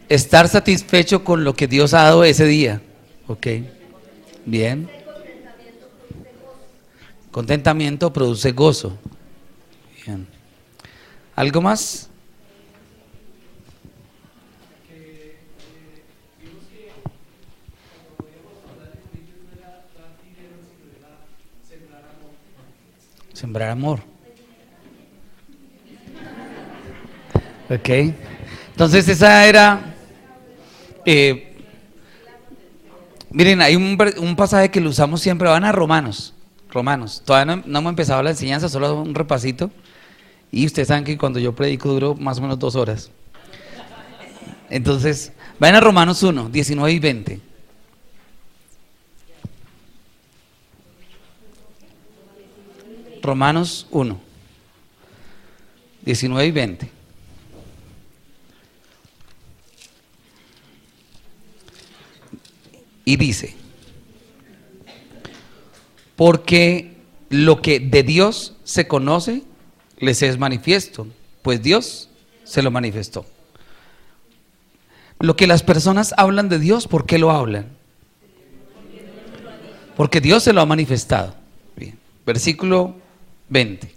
Estar satisfecho con lo que Dios ha dado ese día. Ok, bien. Contentamiento produce gozo. Bien. ¿Algo más? Sembrar amor. Ok. Entonces esa era... miren, hay un pasaje que lo usamos siempre, van a Romanos. Todavía no hemos empezado la enseñanza, solo un repasito. Y ustedes saben que cuando yo predico duro más o menos 2 horas. Entonces, vayan a Romanos 1, 19 y 20. Romanos 1, 19 y 20. Y dice: porque lo que de Dios se conoce les es manifiesto, pues Dios se lo manifestó. Lo que las personas hablan de Dios, ¿por qué lo hablan? Porque Dios se lo ha manifestado. Bien. Versículo 20.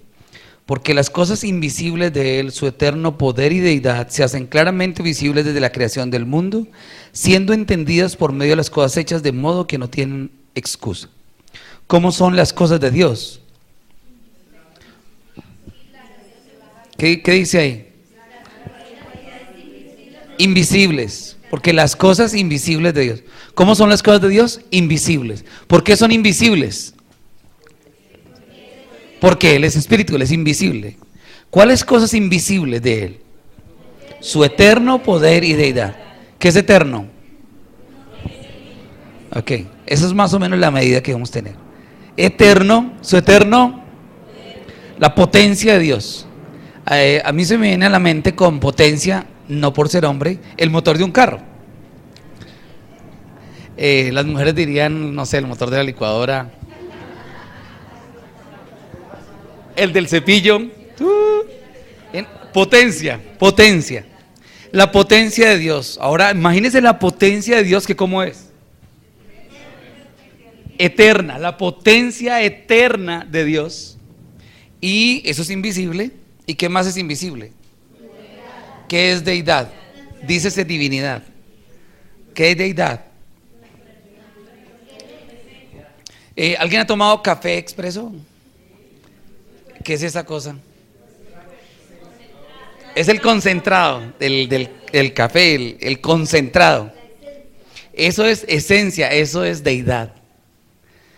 Porque las cosas invisibles de Él, su eterno poder y deidad, se hacen claramente visibles desde la creación del mundo, siendo entendidas por medio de las cosas hechas, de modo que no tienen excusa. ¿Cómo son las cosas de Dios? ¿Qué dice ahí? Invisibles, porque las cosas invisibles de Dios. ¿Cómo son las cosas de Dios? Invisibles. ¿Por qué son invisibles? Porque Él es espíritu, Él es invisible. ¿Cuáles cosas invisibles de Él? Su eterno poder y deidad. ¿Qué es eterno? Ok, eso es más o menos la medida que vamos a tener. Eterno, su eterno, la potencia de Dios. A mí se me viene a la mente con potencia, no por ser hombre, el motor de un carro. Las mujeres dirían, no sé, el motor de la licuadora, el del cepillo. Potencia. La potencia de Dios. Ahora imagínense la potencia de Dios, que cómo es. Eterna, la potencia eterna de Dios. Y eso es invisible. ¿Y qué más es invisible? ¿Qué es deidad? Dícese divinidad. ¿Qué es deidad? ¿Alguien ha tomado café expreso? ¿Qué es esa cosa? Es el concentrado del café, el concentrado. Eso es esencia, eso es deidad.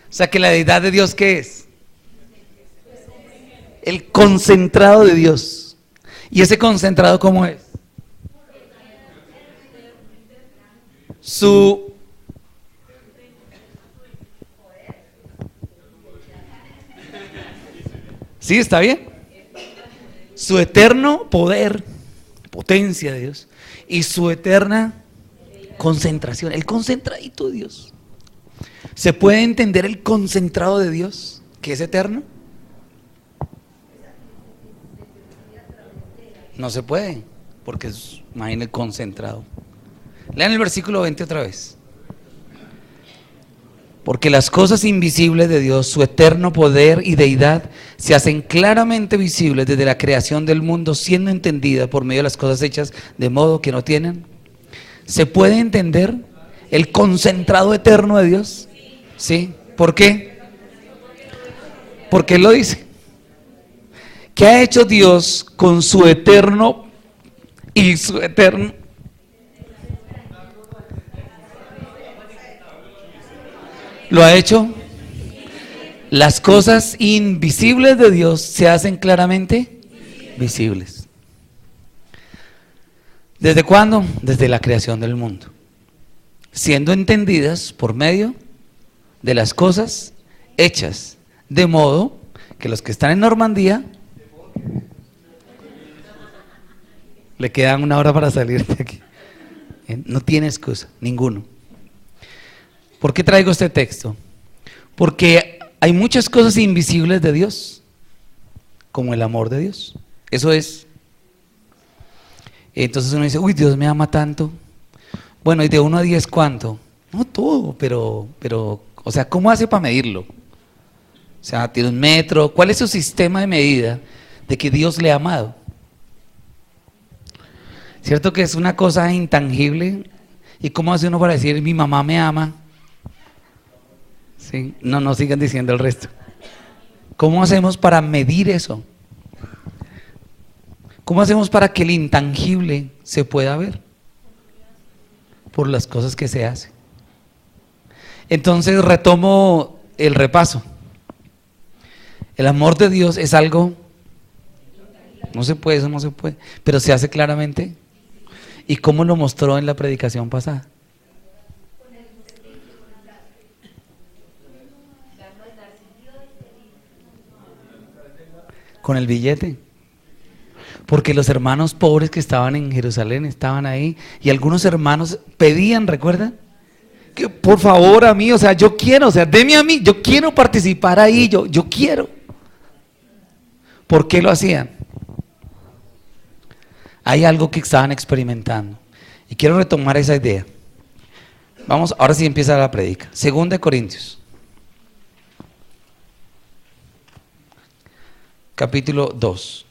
O sea que la deidad de Dios, ¿qué es? El concentrado de Dios. ¿Y ese concentrado cómo es? ¿Sí? ¿Está bien? Su eterno poder, potencia de Dios, y su eterna concentración, el concentradito de Dios. ¿Se puede entender el concentrado de Dios, que es eterno? No se puede, porque es, imagínate, el concentrado. Lean el versículo 20 otra vez. Porque las cosas invisibles de Dios, su eterno poder y deidad, se hacen claramente visibles desde la creación del mundo, siendo entendidas por medio de las cosas hechas, de modo que no tienen. ¿Se puede entender el concentrado eterno de Dios? ¿Sí? ¿Por qué? Porque Él lo dice. ¿Qué ha hecho Dios con su eterno y su eterno? Lo ha hecho. Las cosas invisibles de Dios se hacen claramente visibles. ¿Desde cuándo? Desde la creación del mundo, siendo entendidas por medio de las cosas hechas, de modo que los que están en Normandía le quedan 1 hora para salir de aquí. No tiene excusa, ninguno. ¿Por qué traigo este texto? Porque hay muchas cosas invisibles de Dios, como el amor de Dios. Eso es. Entonces uno dice, uy, Dios me ama tanto. Bueno, y de 1 a 10, ¿cuánto? No todo, pero, o sea, ¿cómo hace para medirlo? O sea, tiene un metro. ¿Cuál es su sistema de medida de que Dios le ha amado? ¿Cierto que es una cosa intangible? ¿Y cómo hace uno para decir, mi mamá me ama? ¿Sí? No, no sigan diciendo el resto. ¿Cómo hacemos para medir eso? ¿Cómo hacemos para que el intangible se pueda ver? Por las cosas que se hacen. Entonces retomo el repaso. El amor de Dios es algo, no se puede, eso no se puede, pero se hace claramente. ¿Y cómo lo mostró en la predicación pasada? Con el billete. Porque los hermanos pobres que estaban en Jerusalén estaban ahí y algunos hermanos pedían, ¿recuerdan? Que por favor a mí, o sea, yo quiero, o sea, deme a mí, yo quiero participar ahí, yo quiero. ¿Por qué lo hacían? Hay algo que estaban experimentando y quiero retomar esa idea. Vamos, ahora sí empieza la predica. 2 Corintios, capítulo 2.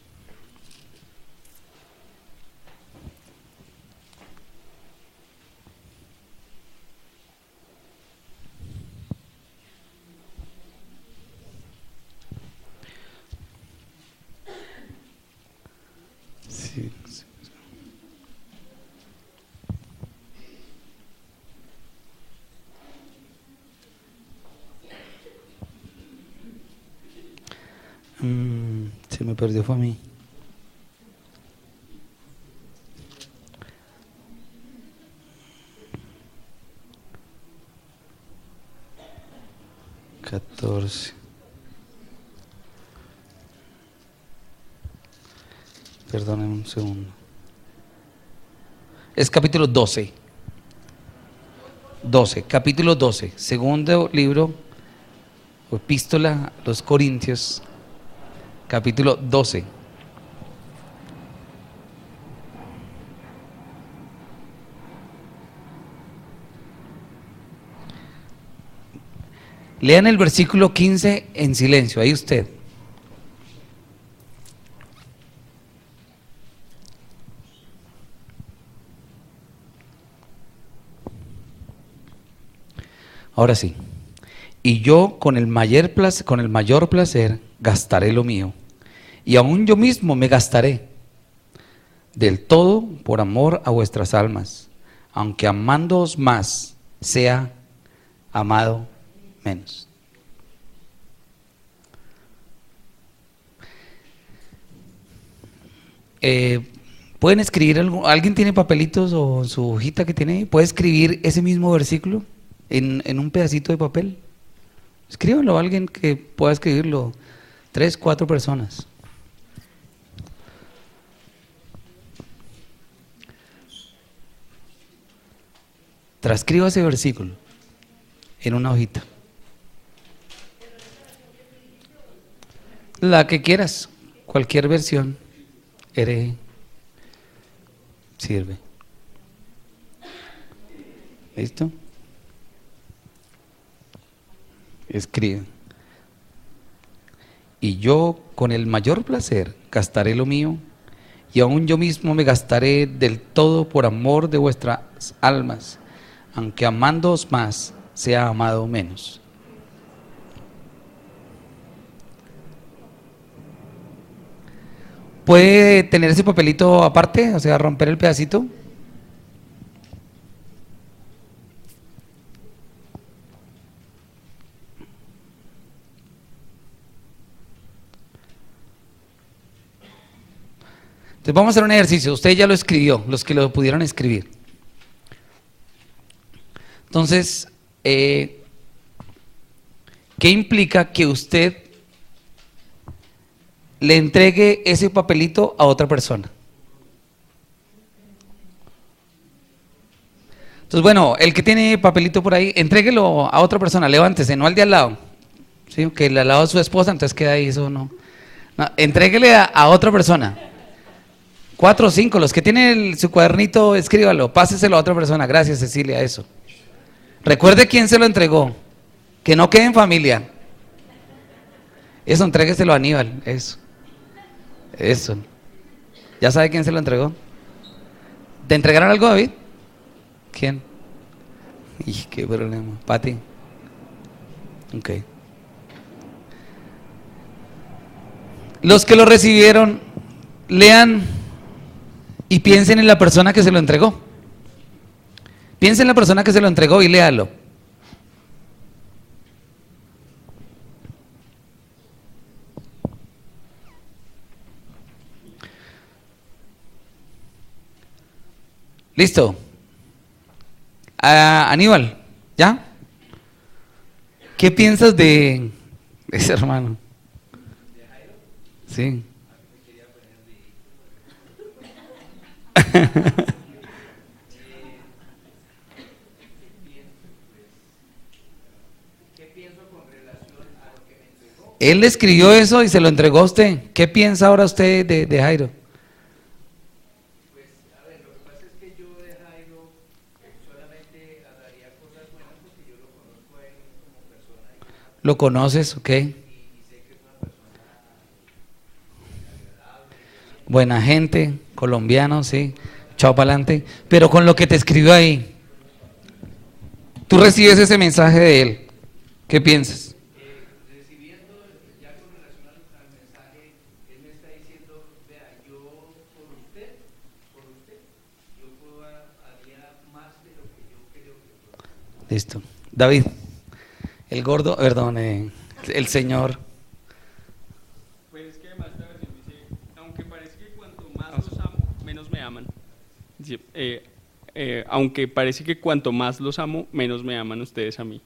Sí, sí. Se me perdió, fue a mí. Catorce. Perdónenme un segundo. Es capítulo 12. 12, capítulo 12. Segundo libro, o epístola a los Corintios, capítulo 12. Lean el versículo 15 en silencio, ahí usted. Ahora sí. Y yo con el mayor placer gastaré lo mío, y aún yo mismo me gastaré del todo por amor a vuestras almas, aunque amándoos más sea amado menos. ¿Pueden escribir algo? ¿Alguien tiene papelitos o su hojita que tiene ahí? ¿Puede escribir ese mismo versículo en un pedacito de papel? Escríbanlo a alguien que pueda escribirlo, 3, 4 personas. Transcriba ese versículo en una hojita. La que quieras, cualquier versión, sirve. ¿Listo? Escribe. Y yo con el mayor placer gastaré lo mío, y aún yo mismo me gastaré del todo por amor de vuestras almas, aunque amándoos más sea amado menos. ¿Puede tener ese papelito aparte? O sea, romper el pedacito. Entonces vamos a hacer un ejercicio. Usted ya lo escribió, los que lo pudieron escribir. Entonces, ¿qué implica que usted le entregue ese papelito a otra persona? Entonces, bueno, el que tiene papelito por ahí, entréguelo a otra persona, levántese, no al de al lado. ¿Sí? Que el de al lado es su esposa, entonces queda ahí, eso no. No, entréguele a otra persona. 4 o 5, los que tienen su cuadernito, escríbalo, páseselo a otra persona. Gracias, Cecilia, eso. Recuerde quién se lo entregó, que no quede en familia. Eso, entrégueselo a Aníbal, eso. ¿Ya sabe quién se lo entregó? ¿Te entregaron algo, David? ¿Quién? Qué problema. Pati. Ok. Los que lo recibieron, lean y piensen en la persona que se lo entregó. Piensen en la persona que se lo entregó y léalo. Listo. Aníbal, ¿ya? ¿Qué piensas de ese hermano? Sí. Él le escribió eso y se lo entregó a usted. ¿Qué piensa ahora usted de Jairo? Pues, a ver, lo que pasa es que yo de Jairo solamente hablaría cosas buenas porque yo lo conozco a él como persona ¿Lo conoces? Ok. y sé que es una persona agradable. Buena gente, colombiano, sí. Chao para adelante. Pero con lo que te escribió ahí, tú recibes ese mensaje de él. ¿Qué piensas? Recibiendo, ya con relación al mensaje, él me está diciendo, vea, yo por usted, yo haría más de lo que yo creo que puedo. Listo. David, el gordo, perdón, el señor. Pues es que además la versión dice, aunque parece que cuanto más los amo, menos me aman. Dice, aunque parece que cuanto más los amo, menos me aman ustedes a mí.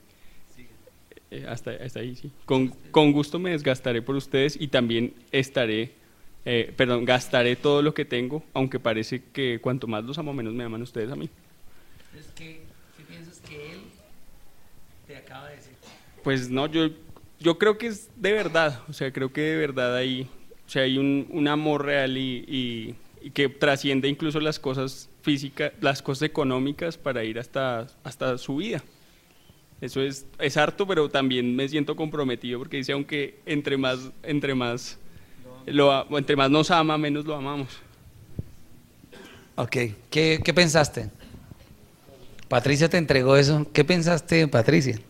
Hasta ahí, sí. Con gusto me desgastaré por ustedes y también gastaré todo lo que tengo, aunque parece que cuanto más los amo, menos me aman ustedes a mí. ¿Qué piensas que él te acaba de decir? Pues no, yo creo que es de verdad, o sea, creo que de verdad hay un amor real y que trasciende incluso las cosas físicas, las cosas económicas para ir hasta su vida. Eso es harto, pero también me siento comprometido porque dice, aunque entre más nos ama, menos lo amamos. Ok, ¿qué pensaste? Patricia te entregó eso. ¿Qué pensaste, Patricia? Pues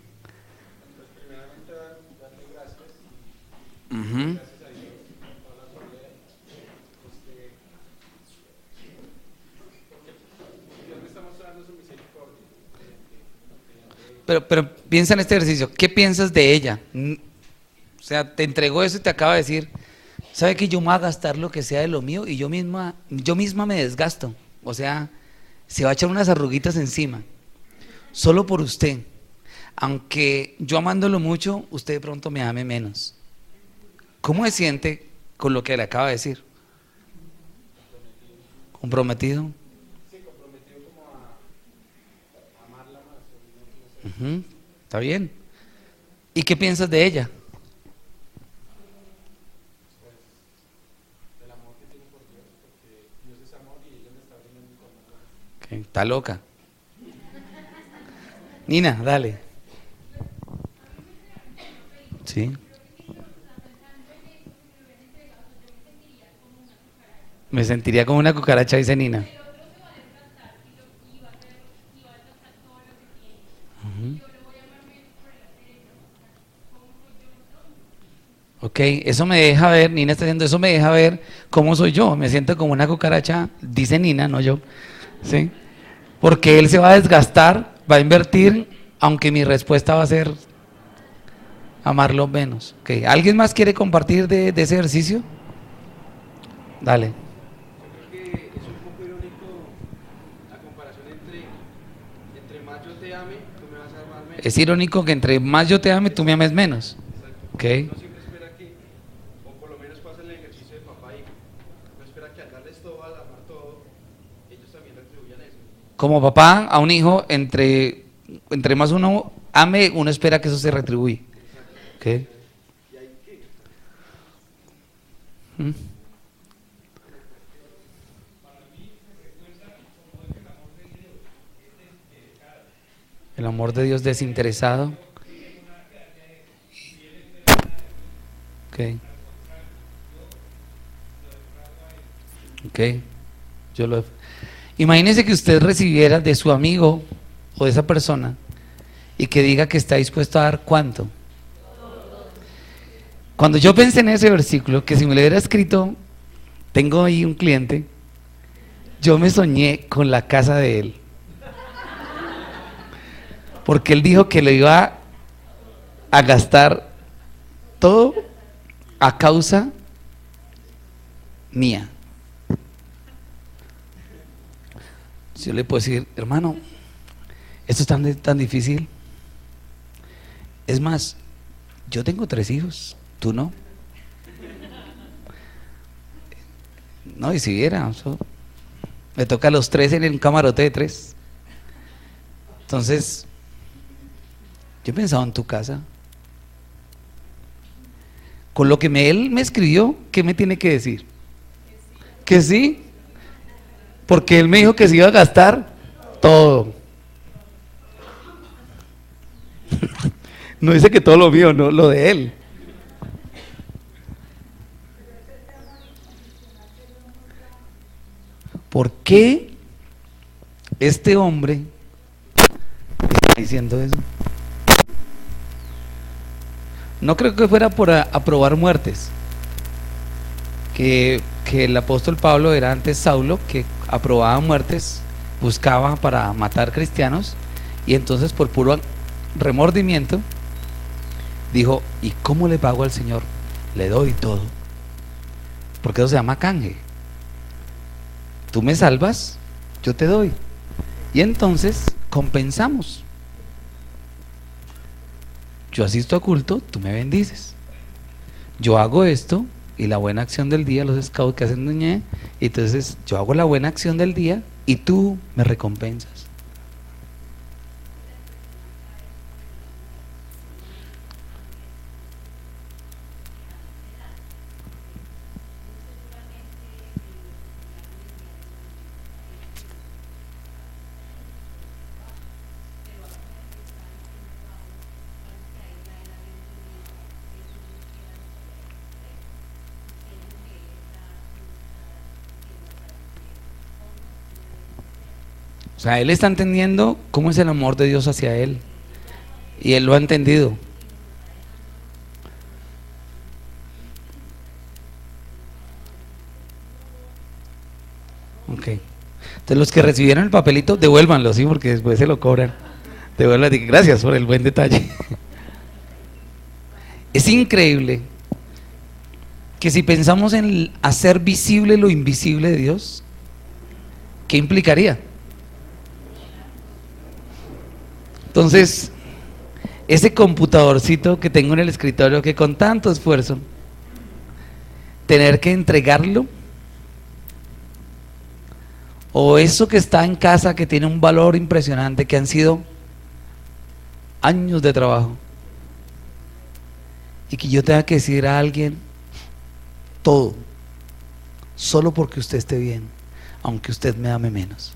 primeramente darle gracias Ujú. gracias a Dios por toda la familia. Porque Dios me está mostrando su misericordia. Pero piensa en este ejercicio. ¿Qué piensas de ella? O sea, te entregó eso y te acaba de decir, ¿sabe que yo me voy a gastar lo que sea de lo mío y yo misma me desgasto? O sea, se va a echar unas arruguitas encima, solo por usted. Aunque yo amándolo mucho, usted de pronto me ame menos. ¿Cómo se siente con lo que le acaba de decir? ¿Comprometido? Sí, comprometido como a amarla más. Ujú, está bien. ¿Y qué piensas de ella? Del amor que tiene por Dios, porque Dios es amor y ella me está brindando un amor. Que está loca. Nina, dale. Sí. Me sentiría como una cucaracha, dice Nina. Ujú. Ok, eso me deja ver, Nina está diciendo, eso me deja ver cómo soy yo. Me siento como una cucaracha, dice Nina, no yo. ¿Sí? Porque él se va a desgastar, va a invertir, aunque mi respuesta va a ser amarlo menos. Okay. ¿Alguien más quiere compartir de ese ejercicio? Dale. Yo creo que es un poco irónico la comparación entre más yo te ame, tú me vas a amar menos. Es irónico que entre más yo te ame, tú me ames menos. Exacto. Ok. Uno siempre espera que, o por lo menos pasa en el ejercicio de papá e hijo, uno espera que al darles todo, al amar todo, ellos también retribuyan eso. Como papá a un hijo, entre más uno ame, uno espera que eso se retribuye. Ok. Y hay que, ¿Mm? El amor de Dios desinteresado. Ok. Ok. Imagínese que usted recibiera de su amigo o de esa persona y que diga que está dispuesto a dar ¿cuánto? Cuando yo pensé en ese versículo, que si me lo hubiera escrito, tengo ahí un cliente, yo me soñé con la casa de él. Porque él dijo que lo iba a gastar todo a causa mía. Yo le puedo decir, hermano, esto es tan difícil. Es más, yo tengo 3 hijos, tú no. No, y si viera, me toca a los 3 en un camarote de 3. Entonces, yo he pensado en tu casa. Con lo que él me escribió, ¿qué me tiene que decir? Que sí. Porque él me dijo que se iba a gastar todo. No dice que todo lo mío, no, lo de él. ¿Por qué este hombre está diciendo eso? No creo que fuera por aprobar muertes. Que el apóstol Pablo era antes Saulo, que aprobaba muertes, buscaba para matar cristianos, y entonces por puro remordimiento dijo, ¿y cómo le pago al Señor? Le doy todo. Porque eso se llama canje. Tú me salvas, yo te doy. Y entonces compensamos. Yo asisto a culto, tú me bendices. Yo hago esto, y la buena acción del día, los scouts que hacen y entonces yo hago la buena acción del día y tú me recompensas. O sea, él está entendiendo cómo es el amor de Dios hacia él. Y él lo ha entendido. Ok. Entonces los que recibieron el papelito, devuélvanlo, ¿sí? Porque después se lo cobran. Devuélvanlo. Gracias por el buen detalle. Es increíble que si pensamos en hacer visible lo invisible de Dios, ¿qué implicaría? Entonces, ese computadorcito que tengo en el escritorio, que con tanto esfuerzo, tener que entregarlo, o eso que está en casa que tiene un valor impresionante, que han sido años de trabajo, y que yo tenga que decir a alguien todo, solo porque usted esté bien, aunque usted me ame menos.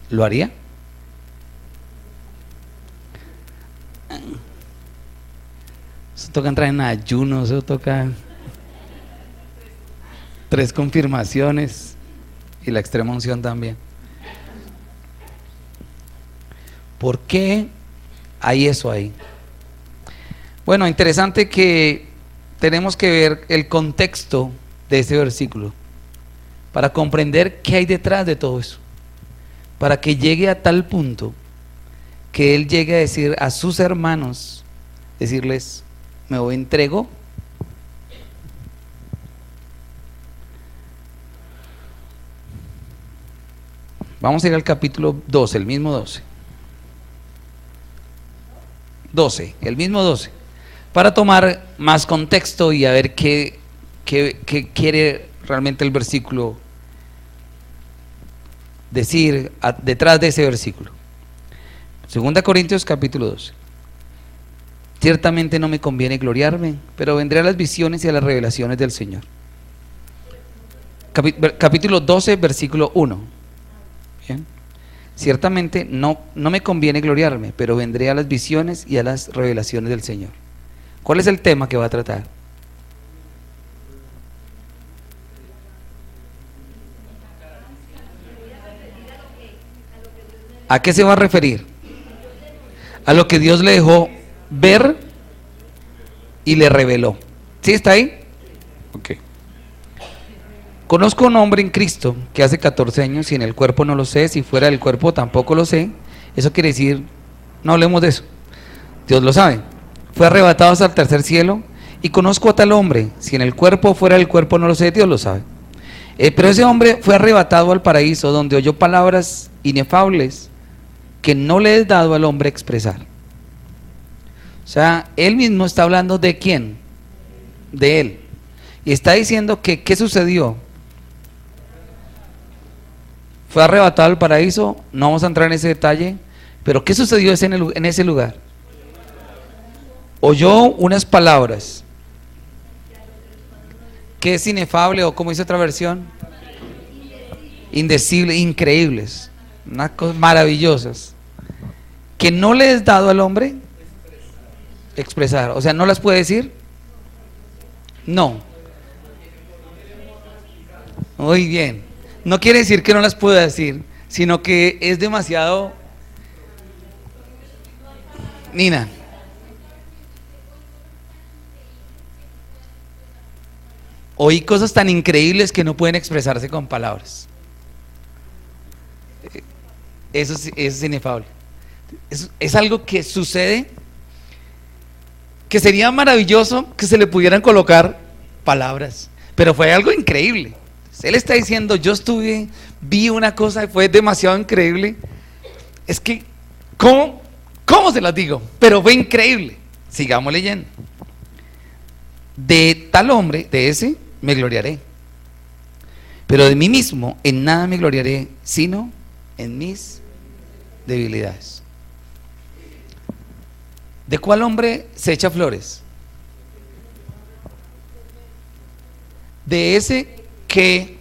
¿Lo haría? Eso toca entrar en ayuno, eso toca 3 confirmaciones y la extrema unción también. ¿Por qué hay eso ahí? Bueno, interesante que tenemos que ver el contexto de ese versículo para comprender qué hay detrás de todo eso, para que llegue a tal punto que él llegue a decir a sus hermanos, decirles, me voy, entrego. Vamos a ir al capítulo 12, el mismo 12. 12, el mismo 12, para tomar más contexto y a ver qué quiere realmente el versículo decir detrás de ese versículo. 2 Corintios capítulo 12. Ciertamente no me conviene gloriarme, pero vendré a las visiones y a las revelaciones del Señor. Capítulo 12, versículo 1. Bien. Ciertamente no me conviene gloriarme, pero vendré a las visiones y a las revelaciones del Señor. ¿Cuál es el tema que va a tratar? ¿A qué se va a referir? A lo que Dios le dejó ver y le reveló. ¿Sí está ahí? Ok. Conozco un hombre en Cristo que hace 14 años, y en el cuerpo no lo sé, si fuera del cuerpo tampoco lo sé. Eso quiere decir, no hablemos de eso. Dios lo sabe. Fue arrebatado hasta el tercer cielo, y conozco a tal hombre, si en el cuerpo o fuera del cuerpo no lo sé, Dios lo sabe. Pero ese hombre fue arrebatado al paraíso, donde oyó palabras inefables que no le es dado al hombre expresar. O sea, él mismo está hablando de quién, de él, y está diciendo que ¿qué sucedió? Fue arrebatado al paraíso, no vamos a entrar en ese detalle, pero ¿qué sucedió en ese lugar? Oyó unas palabras, que es inefable, o como dice otra versión, indecibles, increíbles, unas cosas maravillosas, que no le es dado al hombre expresar. O sea, ¿no las puede decir? No. Muy bien. No quiere decir que no las pueda decir, sino que es demasiado... Nina, oí cosas tan increíbles que no pueden expresarse con palabras. Eso es inefable. Es algo que sucede, que sería maravilloso que se le pudieran colocar palabras, pero fue algo increíble. Él está diciendo, yo vi una cosa y fue demasiado increíble. Es que, ¿cómo se las digo? Pero fue increíble. Sigamos leyendo. De tal hombre, de ese, me gloriaré. Pero de mí mismo en nada me gloriaré, sino en mis debilidades. ¿De cuál hombre se echa flores? De ese que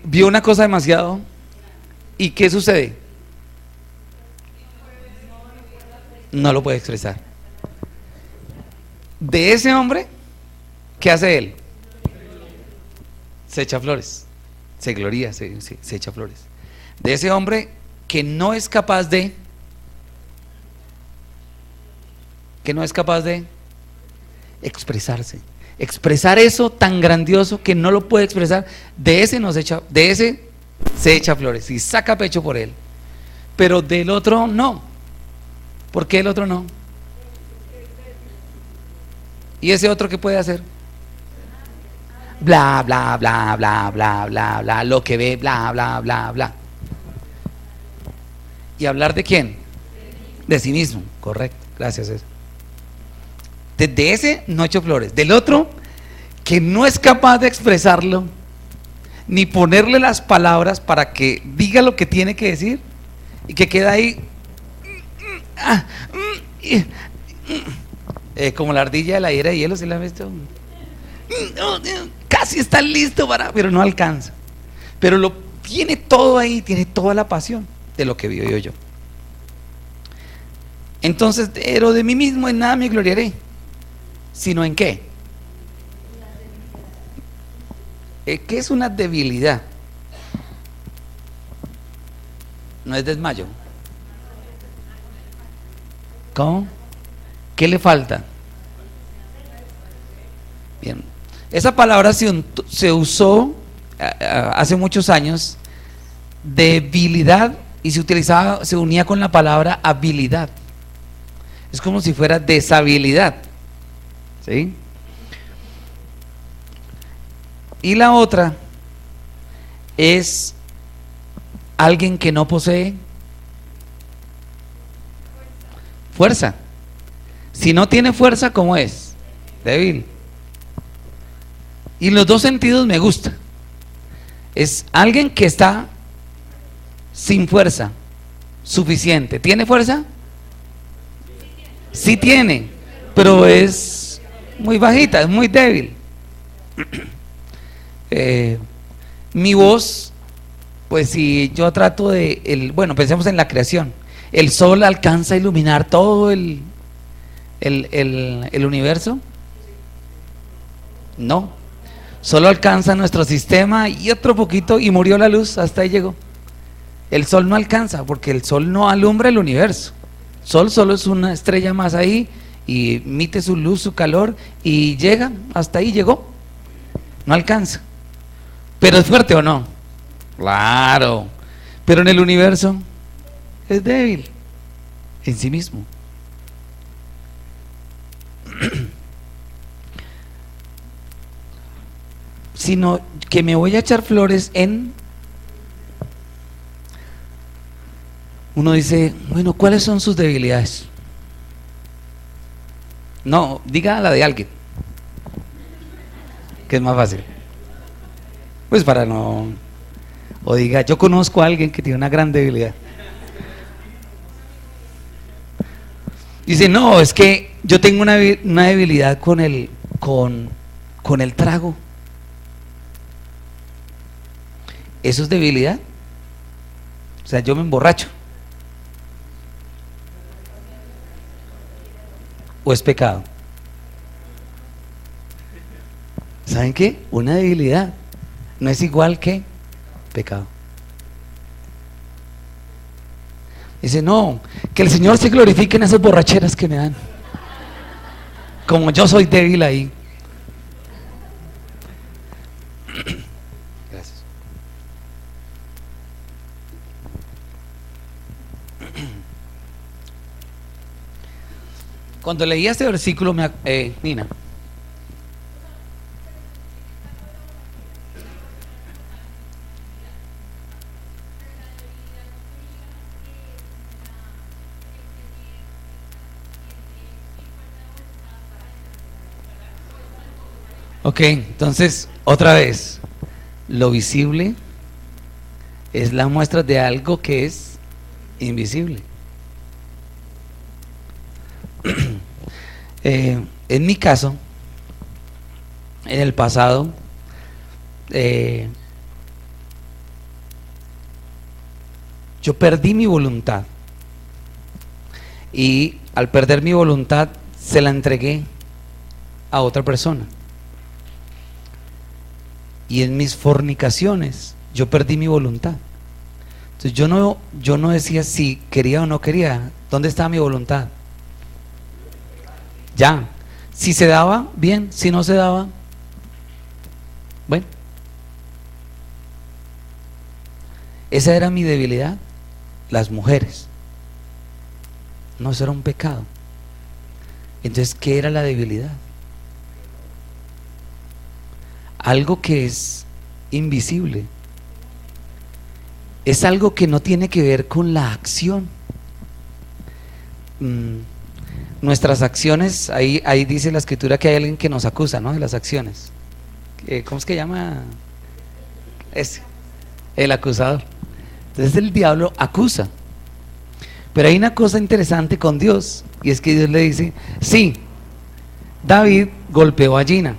vio una cosa demasiado. ¿Y qué sucede? No lo puede expresar. De ese hombre, ¿qué hace él? Se echa flores, se gloria, se echa flores. De ese hombre que no es capaz de expresarse, expresar eso tan grandioso que no lo puede expresar. De ese se echa flores y saca pecho por él, pero del otro no. ¿Por qué el otro no? ¿Y ese otro qué puede hacer? Bla, bla, bla, bla, bla, bla, bla, lo que ve, bla, bla, bla, bla. ¿Y hablar de quién? De sí mismo, correcto, gracias. De ese no echo flores. Del otro, que no es capaz de expresarlo, ni ponerle las palabras para que diga lo que tiene que decir, y que queda ahí como la ardilla de la era de hielo, ¿sí la has visto? Casi está listo pero no alcanza. Pero lo tiene todo ahí, tiene toda la pasión de lo que vio yo. Entonces, pero de mí mismo en nada me gloriaré, sino en qué. ¿Qué es una debilidad? No es desmayo. ¿Cómo? ¿Qué le falta? Bien, esa palabra se usó hace muchos años, debilidad, y se unía con la palabra habilidad. Es como si fuera deshabilidad, ¿sí? Y la otra es alguien que no posee fuerza. Si no tiene fuerza, ¿cómo es? Débil. Y en los dos sentidos me gusta. Es alguien que está sin fuerza suficiente. ¿Tiene fuerza? Sí tiene, pero es muy bajita, es muy débil. Mi voz, pues si yo trato bueno, pensemos en la creación. ¿El sol alcanza a iluminar todo el universo? No. Solo alcanza nuestro sistema y otro poquito y murió la luz, hasta ahí llegó. El sol no alcanza porque el sol no alumbra el universo. El sol solo es una estrella más ahí y emite su luz, su calor y llega, hasta ahí llegó. No alcanza. ¿Pero es fuerte o no? Claro. Pero en el universo es débil en sí mismo. Sino que me voy a echar flores en... Uno dice, bueno, ¿cuáles son sus debilidades? No, diga la de alguien, que es más fácil. Pues para no... O diga, yo conozco a alguien que tiene una gran debilidad. Dice, no, es que yo tengo una debilidad con el trago. ¿Eso es debilidad? O sea, yo me emborracho. ¿O es pecado? ¿Saben qué? Una debilidad no es igual que pecado. Dice, no, que el Señor se glorifique en esas borracheras que me dan. Como yo soy débil ahí. Gracias. Cuando leí este versículo, Nina, ok, entonces, otra vez, lo visible es la muestra de algo que es invisible. En mi caso, en el pasado, yo perdí mi voluntad y al perder mi voluntad se la entregué a otra persona. Y en mis fornicaciones yo perdí mi voluntad. Entonces yo no decía si quería o no quería. ¿Dónde estaba mi voluntad? Ya. Si se daba, bien. Si no se daba, bueno. Esa era mi debilidad. Las mujeres. No, eso era un pecado. Entonces, ¿qué era la debilidad? Algo que es invisible. Es algo que no tiene que ver con la acción. Nuestras acciones, ahí dice la escritura que hay alguien que nos acusa, ¿no? De las acciones. ¿Cómo es que llama? Ese, el acusador. Entonces el diablo acusa. Pero hay una cosa interesante con Dios, y es que Dios le dice, sí, David golpeó a Gina,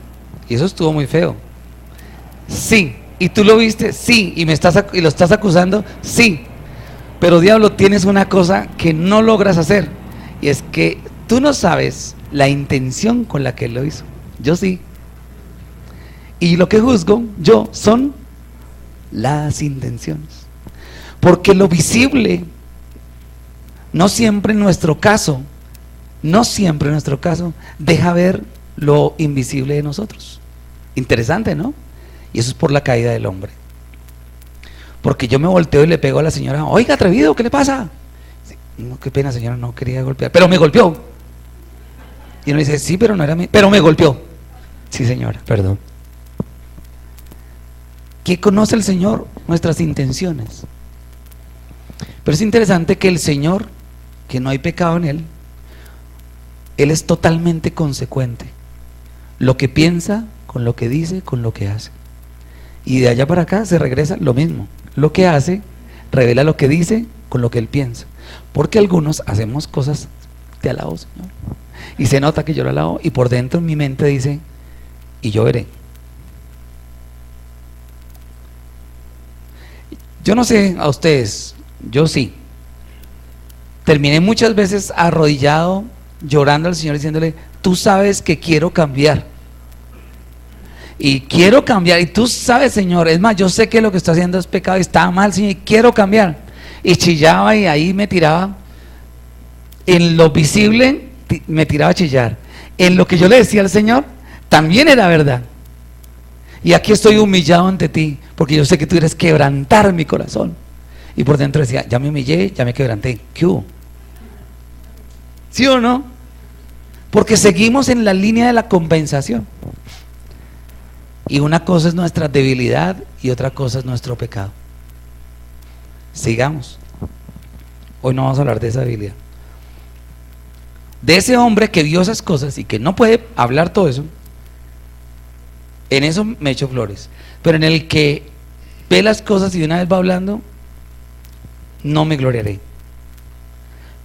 y eso estuvo muy feo. Sí, y tú lo viste, sí, y lo estás acusando, sí. Pero diablo, tienes una cosa que no logras hacer, y es que tú no sabes la intención con la que él lo hizo. Yo sí. Y lo que juzgo yo son las intenciones. Porque lo visible, no siempre en nuestro caso, deja ver lo invisible de nosotros. Interesante, ¿no? Y eso es por la caída del hombre. Porque yo me volteo y le pego a la señora, oiga, atrevido, ¿qué le pasa? No, qué pena, señora, no quería golpear, pero me golpeó. Y uno dice, sí, pero no era mí, pero me golpeó. Sí, señora, perdón. ¿Qué conoce el Señor? Nuestras intenciones. Pero es interesante que el Señor, que no hay pecado en Él, Él es totalmente consecuente. Lo que piensa, con lo que dice, con lo que hace. Y de allá para acá se regresa lo mismo. Lo que hace, revela lo que dice con lo que Él piensa. Porque algunos hacemos cosas, te alabo, Señor. Y se nota que yo lo alabo, y por dentro en mi mente dice, y yo veré. Yo no sé a ustedes, yo sí. Terminé muchas veces arrodillado, llorando al Señor, diciéndole: tú sabes que quiero cambiar. Y quiero cambiar, y tú sabes, Señor, es más, yo sé que lo que estoy haciendo es pecado y está mal, Señor, y quiero cambiar. Y chillaba y ahí me tiraba. En lo visible me tiraba a chillar. En lo que yo le decía al Señor, también era verdad. Y aquí estoy humillado ante ti, porque yo sé que tú quieres quebrantar mi corazón. Y por dentro decía: ya me humillé, ya me quebranté. ¿Qué hubo? ¿Sí o no? Porque seguimos en la línea de la compensación. Y una cosa es nuestra debilidad y otra cosa es nuestro pecado. Sigamos. Hoy no vamos a hablar de esa debilidad. De ese hombre que vio esas cosas y que no puede hablar todo eso, en eso me echo flores. Pero en el que ve las cosas y de una vez va hablando, no me gloriaré.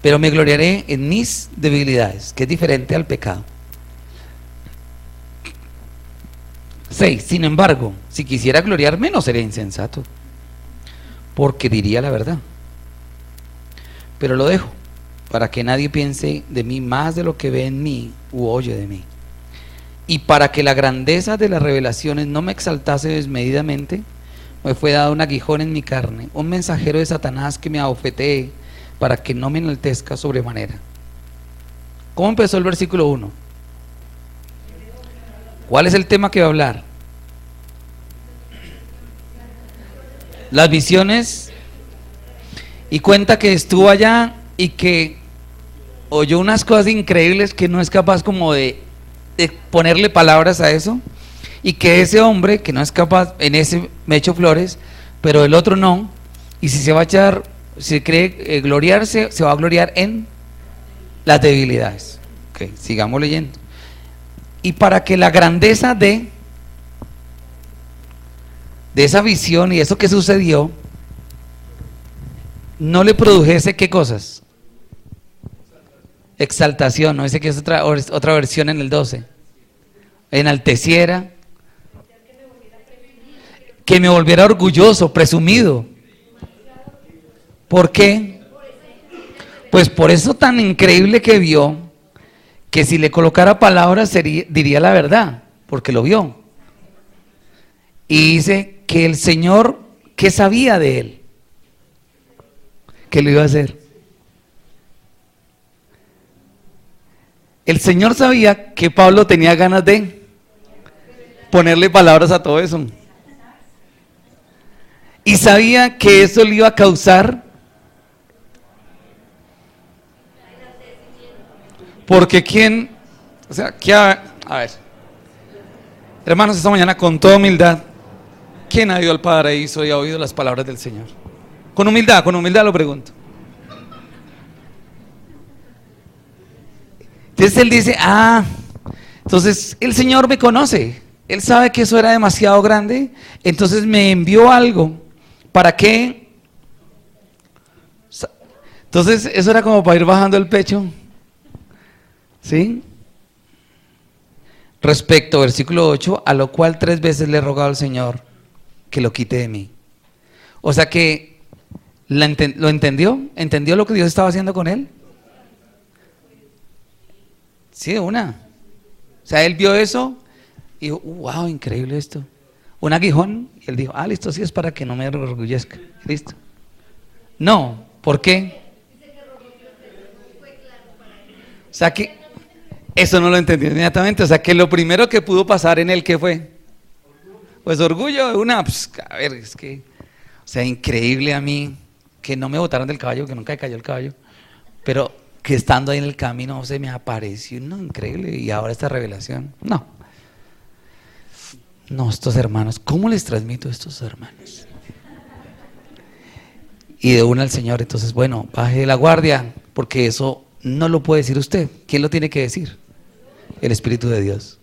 Pero me gloriaré en mis debilidades, que es diferente al pecado. 6. Sin embargo, si quisiera gloriarme, no sería insensato, porque diría la verdad. Pero lo dejo, para que nadie piense de mí más de lo que ve en mí u oye de mí. Y para que la grandeza de las revelaciones no me exaltase desmedidamente, me fue dado un aguijón en mi carne, un mensajero de Satanás que me abofetee, para que no me enaltezca sobremanera. ¿Cómo empezó el versículo 1? ¿Cuál es el tema que va a hablar? Las visiones. Y cuenta que estuvo allá y que oyó unas cosas increíbles que no es capaz como de ponerle palabras a eso. Y que ese hombre que no es capaz, en ese me echo flores, pero el otro no. Y si se va a echar, si cree gloriarse, se va a gloriar en las debilidades. Ok, sigamos leyendo. Y para que la grandeza de esa visión y eso que sucedió no le produjese, ¿qué cosas? Exaltación, no dice que es otra versión en el 12. Enalteciera, que me volviera orgulloso, presumido. ¿Por qué? Pues por eso tan increíble que vio, que si le colocara palabras diría la verdad, porque lo vio. Y dice que el Señor, ¿qué sabía de él? Que lo iba a hacer. El Señor sabía que Pablo tenía ganas de ponerle palabras a todo eso. Y sabía que eso le iba a causar. Porque quién, o sea, a ver, hermanos, esta mañana con toda humildad, ¿quién ha ido al paraíso y ha oído las palabras del Señor? Con humildad lo pregunto. Entonces él dice: entonces el Señor me conoce, Él sabe que eso era demasiado grande, entonces me envió algo, ¿para qué? Entonces eso era como para ir bajando el pecho. ¿Sí? Respecto, versículo 8, a lo cual 3 veces le he rogado al Señor que lo quite de mí. O sea que lo entendió lo que Dios estaba haciendo con él. Sí, de una. O sea, él vio eso y dijo: wow, increíble esto. Un aguijón, y él dijo: listo, sí es para que no me orgullezca. Listo. No, ¿por qué? O sea que eso no lo entendí inmediatamente. O sea que lo primero que pudo pasar en él, ¿qué fue? Pues orgullo de una, pues, a ver, es que, o sea, increíble a mí que no me botaron del caballo, que nunca me cayó el caballo, pero que estando ahí en el camino se me apareció, no, increíble, y ahora esta revelación, no, estos hermanos, ¿cómo les transmito a estos hermanos? Y de una al Señor, entonces, bueno, baje la guardia, porque eso no lo puede decir usted. ¿Quién lo tiene que decir? El Espíritu de Dios.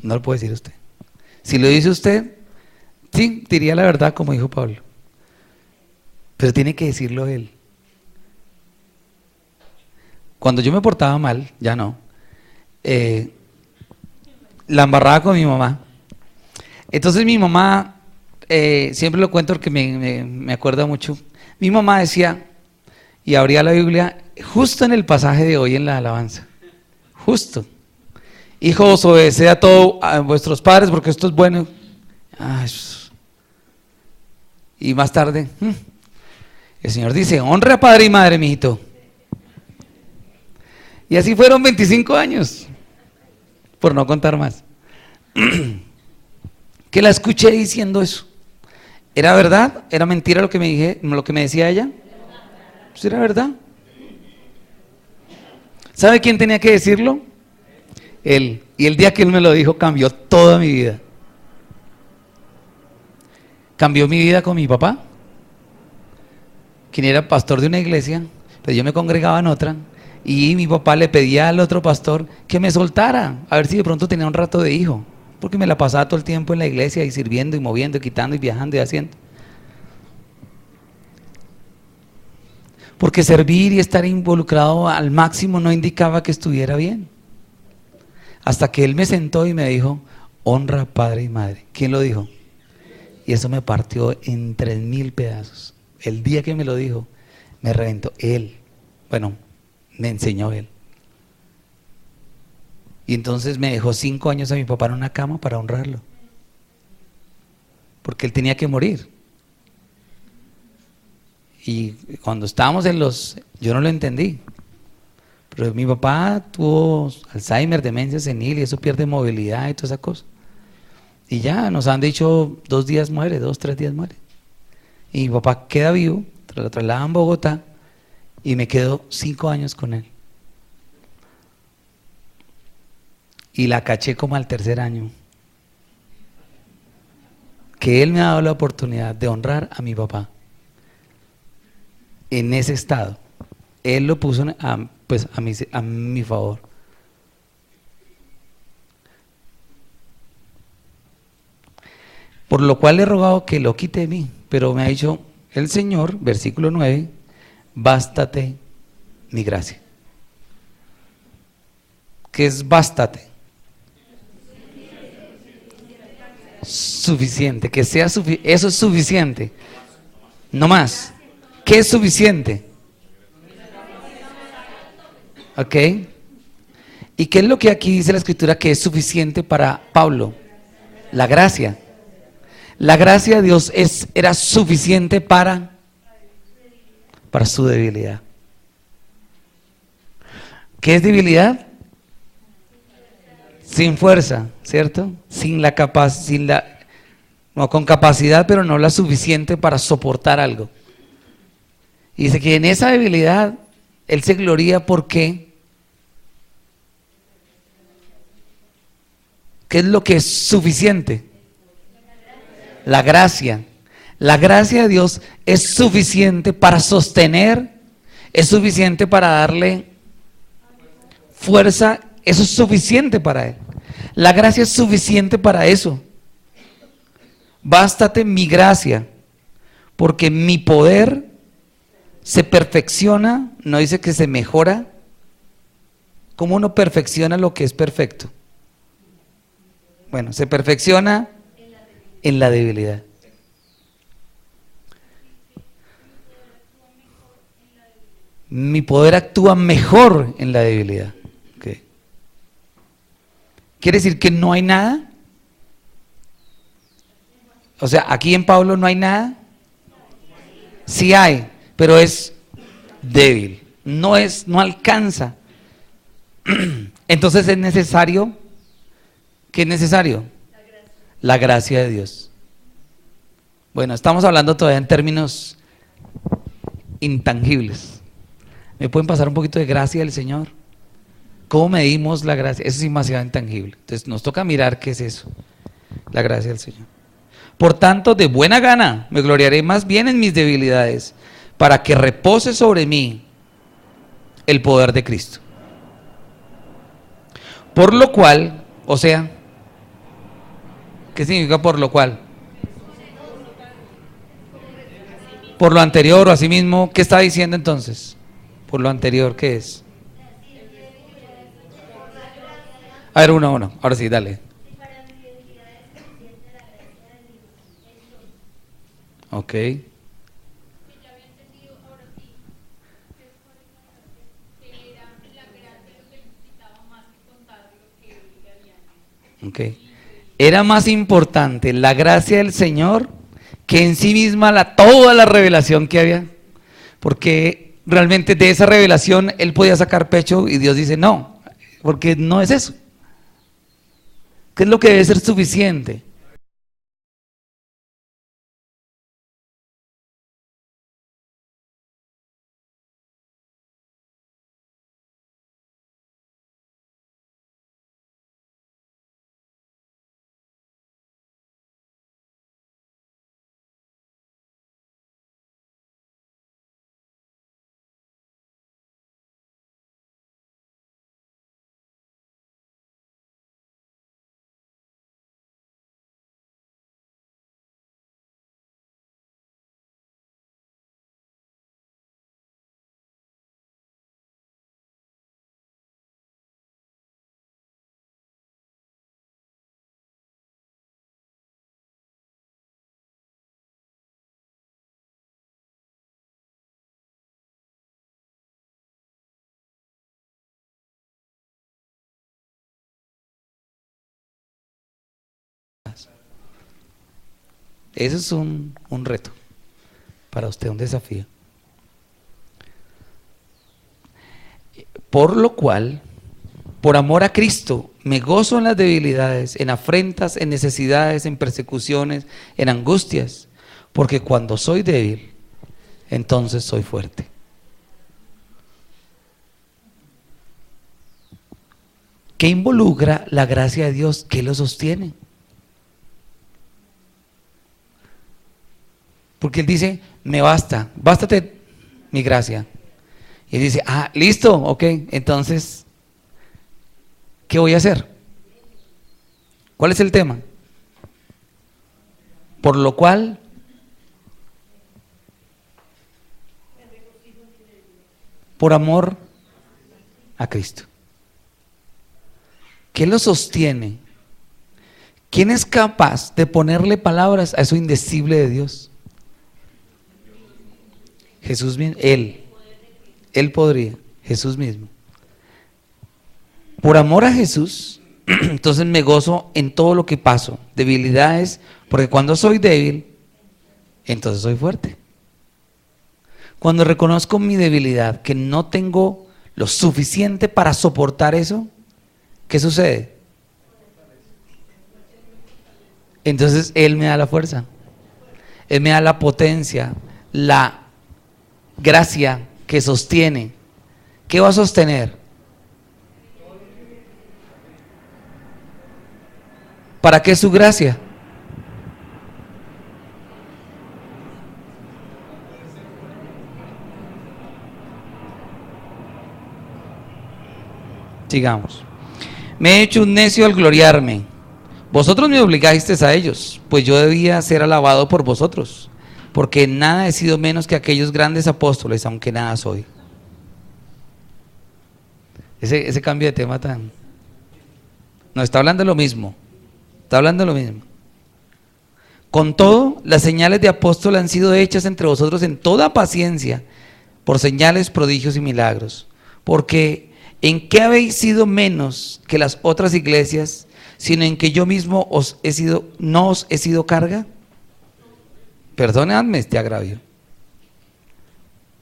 No lo puede decir usted. Si lo dice usted, sí, diría la verdad como dijo Pablo, pero tiene que decirlo él. Cuando yo me portaba mal, ya no, la embarraba con mi mamá. Entonces mi mamá siempre lo cuento porque me acuerda mucho. Mi mamá decía, y abría la Biblia justo en el pasaje de hoy en la alabanza, justo. Hijos, obedeced a todo a vuestros padres porque esto es bueno. Y más tarde, el Señor dice, honra a padre y madre, mijito. Y así fueron 25 años, por no contar más. Que la escuché diciendo eso. ¿Era verdad? ¿Era mentira lo que me decía ella? Pues era verdad. ¿Sabe quién tenía que decirlo? Él. Y el día que él me lo dijo cambió toda mi vida. Cambió mi vida con mi papá, quien era pastor de una iglesia, pero yo me congregaba en otra, y mi papá le pedía al otro pastor que me soltara, a ver si de pronto tenía un rato de hijo, porque me la pasaba todo el tiempo en la iglesia y sirviendo y moviendo y quitando y viajando y haciendo. Porque servir y estar involucrado al máximo no indicaba que estuviera bien. Hasta que él me sentó y me dijo, honra a padre y madre. ¿Quién lo dijo? Y eso me partió en 3000 pedazos. El día que me lo dijo, me reventó. Él, bueno, me enseñó él. Y entonces me dejó 5 años a mi papá en una cama para honrarlo. Porque él tenía que morir. Y cuando estábamos yo no lo entendí. Pero mi papá tuvo Alzheimer, demencia senil y eso pierde movilidad y toda esa cosa. Y ya nos han dicho 2 días muere, 2, 3 días muere. Y mi papá queda vivo, lo trasladan a Bogotá y me quedo 5 años con él. Y la caché como al 3er año. Que él me ha dado la oportunidad de honrar a mi papá. En ese estado. Él lo puso a mi favor. Por lo cual le he rogado que lo quite de mí, pero me ha dicho el Señor, versículo 9, bástate mi gracia. ¿Qué es bástate? Suficiente, que sea suficiente, eso es suficiente, no más. ¿Qué es suficiente? ¿Ok? ¿Y qué es lo que aquí dice la Escritura que es suficiente para Pablo? La gracia. La gracia de Dios era suficiente para su debilidad. ¿Qué es debilidad? Sin fuerza, ¿cierto? No, con capacidad, pero no la suficiente para soportar algo. Y dice que en esa debilidad Él se gloría porque ¿qué es lo que es suficiente? La gracia. La gracia de Dios es suficiente para sostener, es suficiente para darle fuerza, eso es suficiente para Él. La gracia es suficiente para eso. Bástate mi gracia, porque mi poder se perfecciona, no dice que se mejora. ¿Cómo uno perfecciona lo que es perfecto? Bueno, se perfecciona en la debilidad. Mi poder actúa mejor en la debilidad. Okay. ¿Quiere decir que no hay nada? O sea, aquí en Pablo no hay nada. Sí hay, pero es débil. No alcanza. Entonces es necesario. ¿Qué es necesario? La gracia de Dios. Bueno, estamos hablando todavía en términos intangibles. ¿Me pueden pasar un poquito de gracia del Señor? ¿Cómo medimos la gracia? Eso es demasiado intangible. Entonces nos toca mirar qué es eso. La gracia del Señor. Por tanto, de buena gana me gloriaré más bien en mis debilidades, para que repose sobre mí el poder de Cristo. Por lo cual, o sea, ¿qué significa por lo cual? Por lo anterior o asimismo, ¿qué está diciendo entonces? Por lo anterior, ¿qué es? A ver, uno. Ahora sí, dale. Ok. Que ya había entendido, ahora sí, que era la gracia lo que necesitaba más que contar lo que él le había hecho. Ok. Era más importante la gracia del Señor que en sí misma toda la revelación que había. Porque realmente de esa revelación él podía sacar pecho y Dios dice no, porque no es eso. ¿Qué es lo que debe ser suficiente? Eso es un reto para usted, un desafío. Por lo cual, por amor a Cristo, me gozo en las debilidades, en afrentas, en necesidades, en persecuciones, en angustias, porque cuando soy débil, entonces soy fuerte. ¿Qué involucra la gracia de Dios? ¿Qué lo sostiene? Porque Él dice, me basta, bástate mi gracia. Y Él dice, listo, ok, entonces, ¿qué voy a hacer? ¿Cuál es el tema? Por lo cual, por amor a Cristo. ¿Qué lo sostiene? ¿Quién es capaz de ponerle palabras a eso indecible de Dios? Jesús mismo, Él podría, Jesús mismo. Por amor a Jesús, entonces me gozo en todo lo que paso, debilidades, porque cuando soy débil, entonces soy fuerte. Cuando reconozco mi debilidad, que no tengo lo suficiente para soportar eso, ¿qué sucede? Entonces Él me da la fuerza, Él me da la potencia, la gracia que sostiene. ¿Qué va a sostener? ¿Para qué su gracia? Sigamos. Me he hecho un necio al gloriarme. Vosotros me obligasteis a ellos, pues yo debía ser alabado por vosotros, porque nada he sido menos que aquellos grandes apóstoles, aunque nada soy. Ese cambio de tema tan... No, está hablando de lo mismo. Está hablando de lo mismo. Con todo, las señales de apóstol han sido hechas entre vosotros en toda paciencia, por señales, prodigios y milagros. Porque ¿en qué habéis sido menos que las otras iglesias, sino en que yo mismo no os he sido carga? Perdónenme este agravio.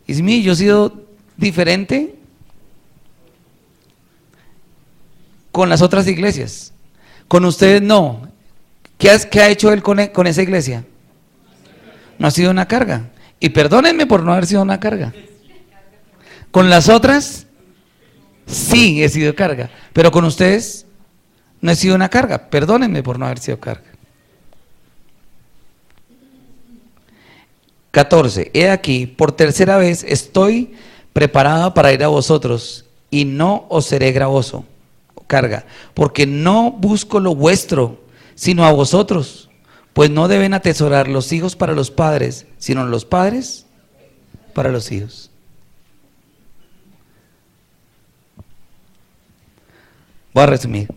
Ismi, yo he sido diferente con las otras iglesias. Con ustedes no. ¿Qué ha hecho él con esa iglesia? No ha sido una carga. Y perdónenme por no haber sido una carga. Con las otras, sí he sido carga. Pero con ustedes, no he sido una carga. Perdónenme por no haber sido carga. 14. He aquí, por tercera vez estoy preparado para ir a vosotros y no os seré gravoso, carga, porque no busco lo vuestro, sino a vosotros, pues no deben atesorar los hijos para los padres, sino los padres para los hijos. Voy a resumir.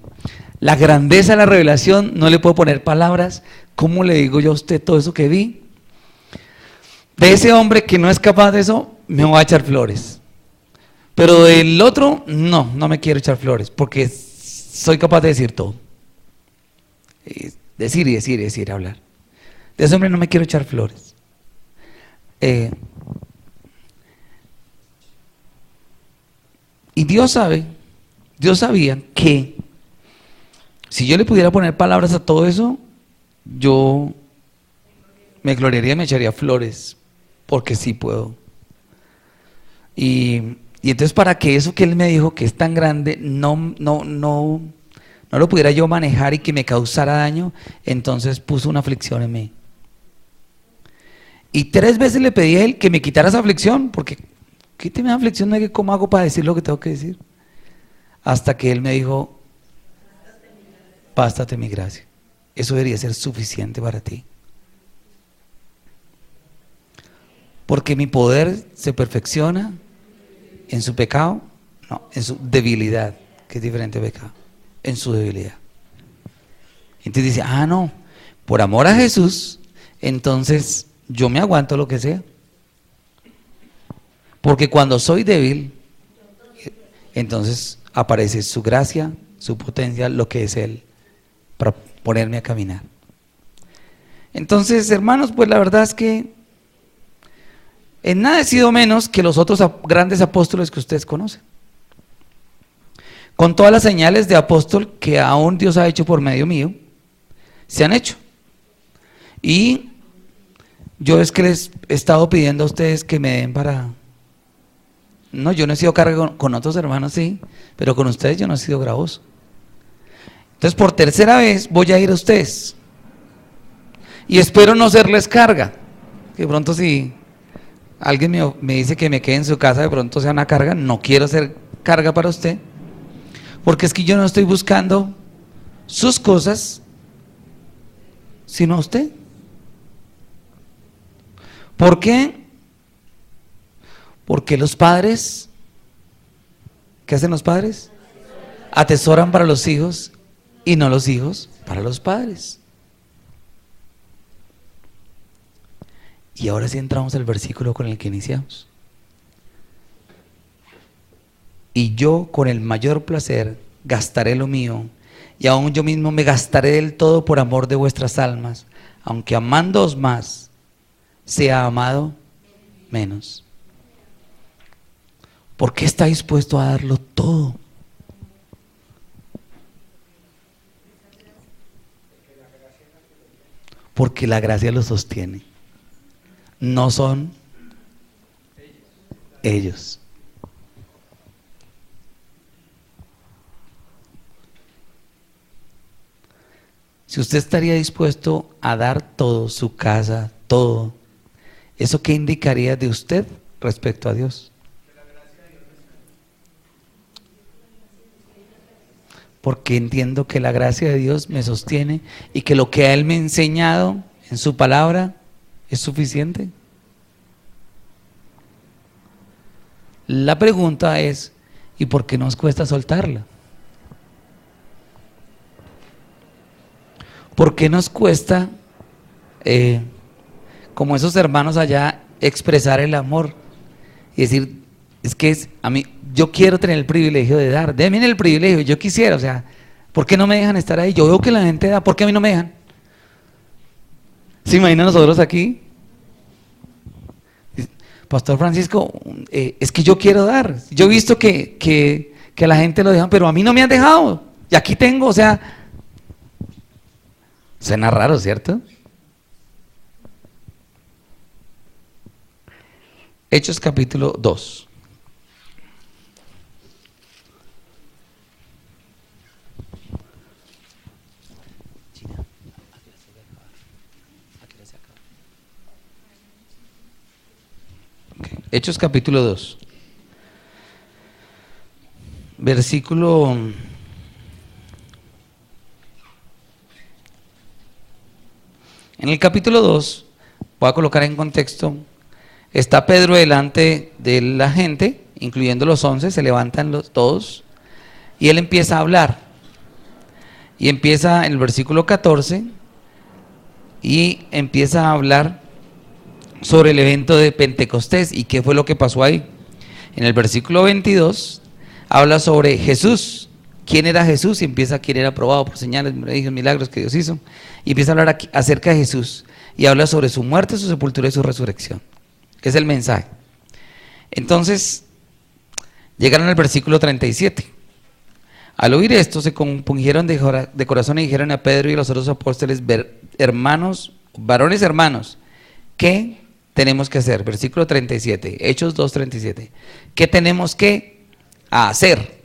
La grandeza de la revelación, no le puedo poner palabras. ¿Cómo le digo yo a usted todo eso que vi? De ese hombre que no es capaz de eso, me voy a echar flores. Pero del otro, no me quiero echar flores, porque soy capaz de decir todo. Decir y decir y decir, hablar. De ese hombre no me quiero echar flores. Y Dios sabía que si yo le pudiera poner palabras a todo eso, yo me gloriaría y me echaría flores, porque sí puedo. Y entonces, para que eso que Él me dijo, que es tan grande, no lo pudiera yo manejar y que me causara daño, entonces puso una aflicción en mí. Y 3 veces le pedí a Él que me quitara esa aflicción, porque quíteme esa aflicción, de que cómo hago para decir lo que tengo que decir. Hasta que Él me dijo, bástate mi gracia. Eso debería ser suficiente para ti. Porque mi poder se perfecciona en su pecado, no, en su debilidad, que es diferente de pecado, en su debilidad. Entonces dice, no, por amor a Jesús, entonces yo me aguanto lo que sea. Porque cuando soy débil, entonces aparece su gracia, su potencia, lo que es Él, para ponerme a caminar. Entonces, hermanos, pues la verdad es que en nada he sido menos que los otros grandes apóstoles que ustedes conocen. Con todas las señales de apóstol que aún Dios ha hecho por medio mío, se han hecho. Y yo es que les he estado pidiendo a ustedes que me den para... No, yo no he sido carga con otros hermanos, sí, pero con ustedes yo no he sido gravoso. Entonces, por tercera vez voy a ir a ustedes. Y espero no serles carga. Que pronto si alguien me dice que me quede en su casa, de pronto sea una carga. No quiero ser carga para usted, porque es que yo no estoy buscando sus cosas, sino a usted. ¿Por qué? Porque los padres, ¿qué hacen los padres? Atesoran para los hijos, y no los hijos para los padres. Y ahora sí entramos al versículo con el que iniciamos. Y yo con el mayor placer gastaré lo mío, y aún yo mismo me gastaré del todo por amor de vuestras almas, aunque amándoos más, sea amado menos. ¿Por qué está dispuesto a darlo todo? Porque la gracia lo sostiene. No son ellos. Si usted estaría dispuesto a dar todo, su casa, todo, ¿eso qué indicaría de usted respecto a Dios? Porque entiendo que la gracia de Dios me sostiene y que lo que a Él me ha enseñado en su palabra es suficiente. La pregunta es, ¿y por qué nos cuesta soltarla? ¿Por qué nos cuesta, como esos hermanos allá, expresar el amor? Y decir, es que a mí, yo quiero tener el privilegio de dar, denme el privilegio, yo quisiera, o sea, ¿por qué no me dejan estar ahí? Yo veo que la gente da, ¿por qué a mí no me dejan? ¿Se imaginan nosotros aquí? Pastor Francisco, es que yo quiero dar, yo he visto que a la gente lo dejan, pero a mí no me han dejado, y aquí tengo, o sea, suena raro, ¿cierto? Hechos capítulo 2. Hechos capítulo 2, versículo en el capítulo 2, voy a colocar en contexto, está Pedro delante de la gente, incluyendo los 11, se levantan todos, y él empieza a hablar, y empieza en el versículo 14, y empieza a hablar sobre el evento de Pentecostés. ¿Y qué fue lo que pasó ahí? En el versículo 22 habla sobre Jesús. ¿Quién era Jesús? Y empieza quién era probado por señales, milagros que Dios hizo. Y empieza a hablar aquí acerca de Jesús. Y habla sobre su muerte, su sepultura y su resurrección. Es el mensaje. Entonces, llegaron al versículo 37. Al oír esto, se compungieron de corazón y dijeron a Pedro y a los otros apóstoles: hermanos, varones hermanos, ¿qué tenemos que hacer? Versículo 37, Hechos 2:37. ¿Qué tenemos que hacer?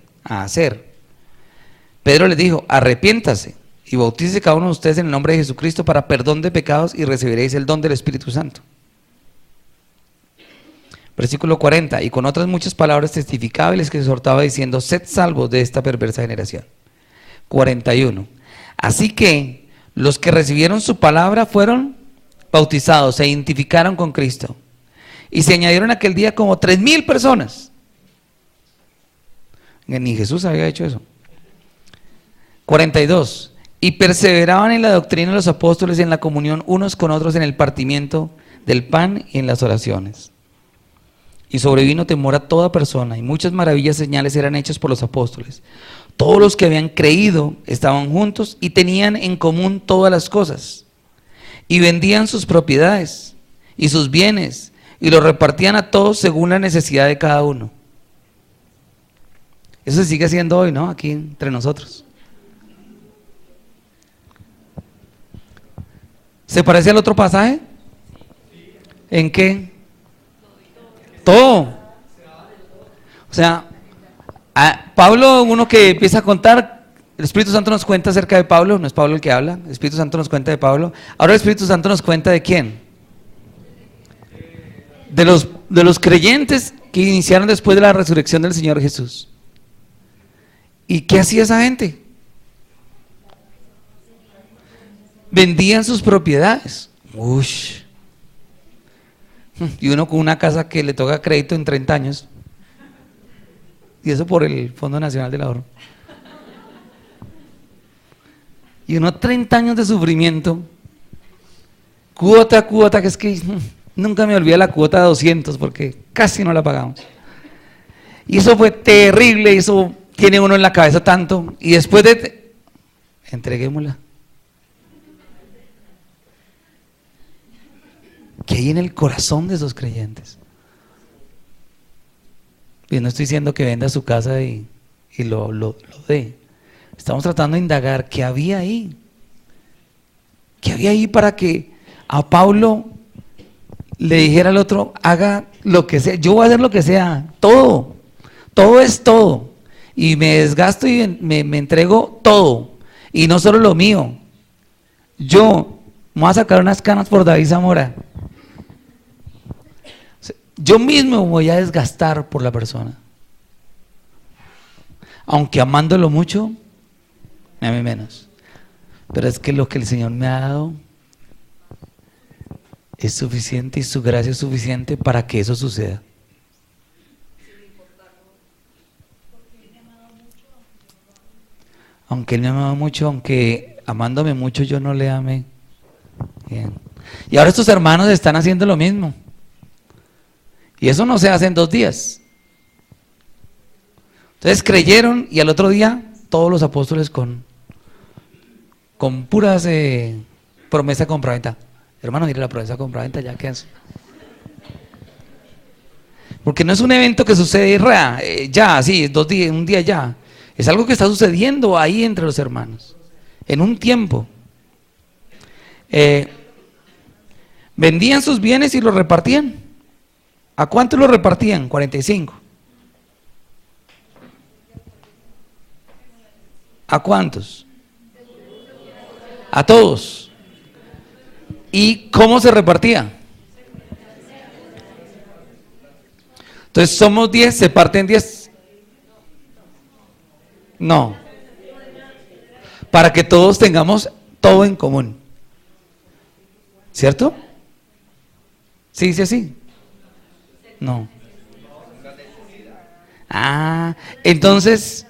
Pedro les dijo: arrepiéntase y bautícese cada uno de ustedes en el nombre de Jesucristo para perdón de pecados y recibiréis el don del Espíritu Santo. Versículo 40, y con otras muchas palabras testificaba y les exhortaba diciendo: sed salvos de esta perversa generación. 41, así que los que recibieron su palabra fueron bautizados, se identificaron con Cristo y se añadieron aquel día como 3,000 personas. Ni Jesús había hecho eso. 42, y perseveraban en la doctrina de los apóstoles y en la comunión unos con otros, en el partimiento del pan y en las oraciones. Y sobrevino temor a toda persona, y muchas maravillas y señales eran hechas por los apóstoles. Todos los que habían creído estaban juntos y tenían en común todas las cosas, y vendían sus propiedades y sus bienes, y los repartían a todos según la necesidad de cada uno. Eso se sigue haciendo hoy, ¿no? Aquí entre nosotros. ¿Se parece al otro pasaje? ¿En qué? Todo. O sea, Pablo, uno que empieza a contar, el Espíritu Santo nos cuenta acerca de Pablo, no es Pablo el que habla, el Espíritu Santo nos cuenta de Pablo. Ahora el Espíritu Santo nos cuenta de quién. De los creyentes que iniciaron después de la resurrección del Señor Jesús. ¿Y qué hacía esa gente? Vendían sus propiedades. Ush. Y uno con una casa que le toca crédito en 30 años. Y eso por el Fondo Nacional del Ahorro. Y uno 30 años de sufrimiento. Cuota, que es que nunca me olvidé la cuota de 200 porque casi no la pagamos. Y eso fue terrible, eso tiene uno en la cabeza tanto. Y después de... entreguémosla. ¿Qué hay en el corazón de esos creyentes? Y no estoy diciendo que venda su casa y lo dé. Estamos tratando de indagar qué había ahí. ¿Qué había ahí para que a Pablo le dijera al otro: haga lo que sea, yo voy a hacer lo que sea, todo es todo. Y me desgasto y me entrego todo. Y no solo lo mío. Yo me voy a sacar unas canas por David Zamora. Yo mismo me voy a desgastar por la persona. Aunque amándolo mucho, me ame menos. Pero es que lo que el Señor me ha dado es suficiente y su gracia es suficiente para que eso suceda. Aunque Él me amaba mucho, aunque amándome mucho yo no le amé. Bien. Y ahora estos hermanos están haciendo lo mismo. Y eso no se hace en 2 días. Entonces creyeron y al otro día todos los apóstoles con puras promesa compraventa. Hermano, mire la promesa compraventa, ya que es. Porque no es un evento que sucede ya, así, 2 días, un día ya. Es algo que está sucediendo ahí entre los hermanos, en un tiempo. Vendían sus bienes y los repartían. ¿A cuántos los repartían? 45. ¿A cuántos? A todos. ¿Y cómo se repartía? Entonces somos 10, se parten 10. No. Para que todos tengamos todo en común. ¿Cierto? ¿Sí dice así? No. Entonces,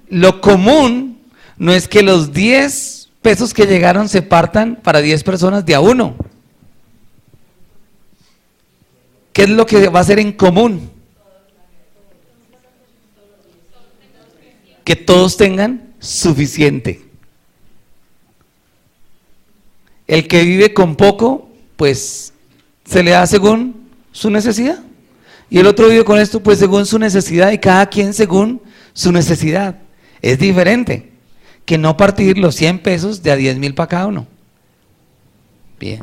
lo común no es que los 10 pesos que llegaron se partan para 10 personas de a uno. ¿qué es lo que va a ser en común? Que todos tengan suficiente. El que vive con poco, pues se le da según su necesidad. Y el otro vive con esto, pues según su necesidad, y cada quien según su necesidad. Es diferente que no partir los 100 pesos de a 10,000 para cada uno. Bien.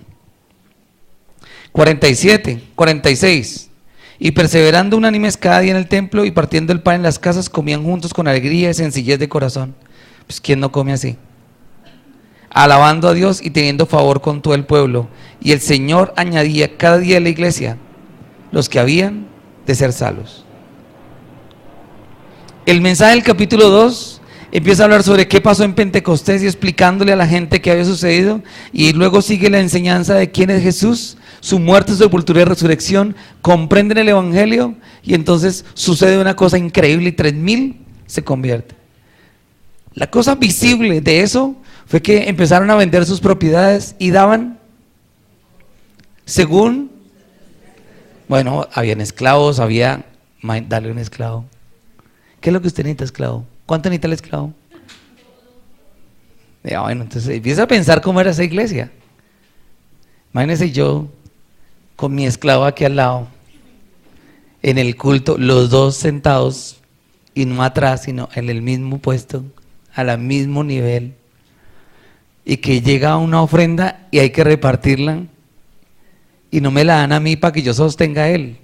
47, 46. Y perseverando unánimes cada día en el templo y partiendo el pan en las casas, comían juntos con alegría y sencillez de corazón. Pues ¿quién no come así? Alabando a Dios y teniendo favor con todo el pueblo. Y el Señor añadía cada día a la iglesia los que habían de ser salvos. El mensaje del capítulo 2 empieza a hablar sobre qué pasó en Pentecostés y explicándole a la gente qué había sucedido, y luego sigue la enseñanza de quién es Jesús, su muerte, su sepultura y resurrección. Comprenden el evangelio y entonces sucede una cosa increíble y 3,000 se convierten. La cosa visible de eso fue que empezaron a vender sus propiedades y daban según, bueno, habían esclavos, había, dale un esclavo. ¿Qué es lo que usted necesita, esclavo? ¿Cuánto necesita el esclavo? Ya, bueno, entonces empieza a pensar cómo era esa iglesia. Imagínense yo con mi esclavo aquí al lado, en el culto, los dos sentados, y no atrás, sino en el mismo puesto, al mismo nivel, y que llega una ofrenda y hay que repartirla, y no me la dan a mí para que yo sostenga a él.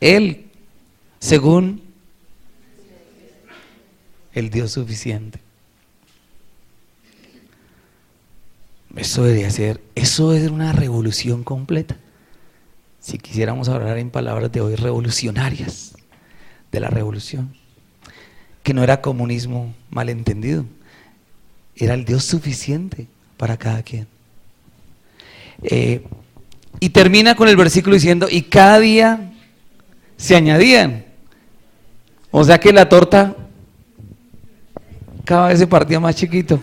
Él, según el Dios suficiente. Eso debería ser, eso es una revolución completa. Si quisiéramos hablar en palabras de hoy, revolucionarias de la revolución, que no era comunismo malentendido, era el Dios suficiente para cada quien. Y termina con el versículo diciendo, y cada día se añadían. O sea que la torta cada vez se partía más chiquito.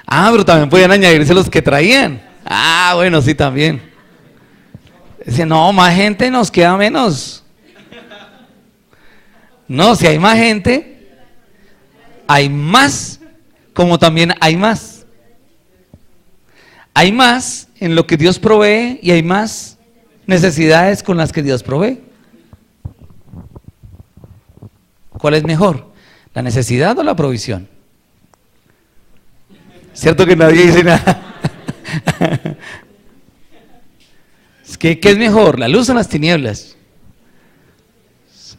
Ah, pero también podían añadirse los que traían. Ah, bueno, sí, también. Dice, no, más gente nos queda menos. No, si hay más gente, hay más, como también hay más. Hay más en lo que Dios provee y hay más necesidades con las que Dios provee. ¿Cuál es mejor? ¿La necesidad o la provisión? ¿Cierto que nadie dice nada? ¿Qué es mejor? ¿La luz o las tinieblas?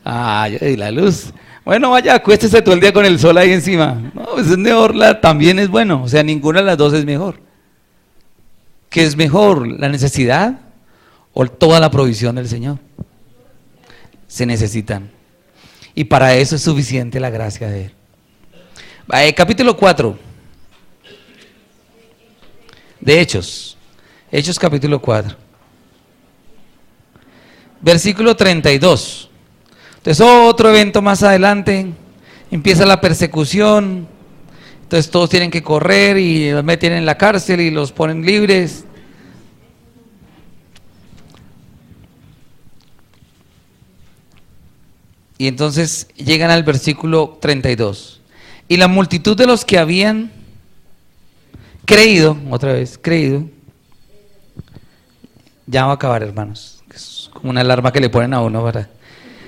Ah, la luz. Bueno, vaya, acuéstese todo el día con el sol ahí encima. No, pues es mejor, también es bueno. O sea, ninguna de las dos es mejor. ¿Qué es mejor? ¿La necesidad o toda la provisión del Señor? Se necesitan. Y para eso es suficiente la gracia de Él. Capítulo 4 de Hechos. Hechos capítulo 4. Versículo 32. Entonces otro evento más adelante, empieza la persecución, entonces todos tienen que correr y los meten en la cárcel y los ponen libres. Y entonces llegan al versículo 32. Y la multitud de los que habían creído, otra vez, creído, ya va a acabar, hermanos, es como una alarma que le ponen a uno, ¿verdad?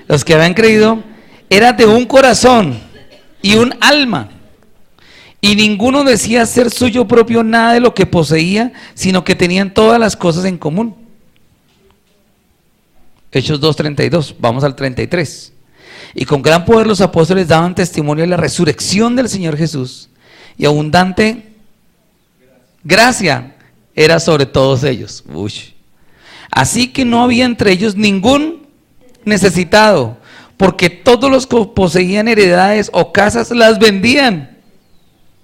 Los que habían creído eran de un corazón y un alma, y ninguno decía ser suyo propio nada de lo que poseía, sino que tenían todas las cosas en común. Hechos 2:32, vamos al 33. Y con gran poder los apóstoles daban testimonio de la resurrección del Señor Jesús, y abundante gracia era sobre todos ellos. Uy. Así que no había entre ellos ningún necesitado, porque todos los que poseían heredades o casas las vendían,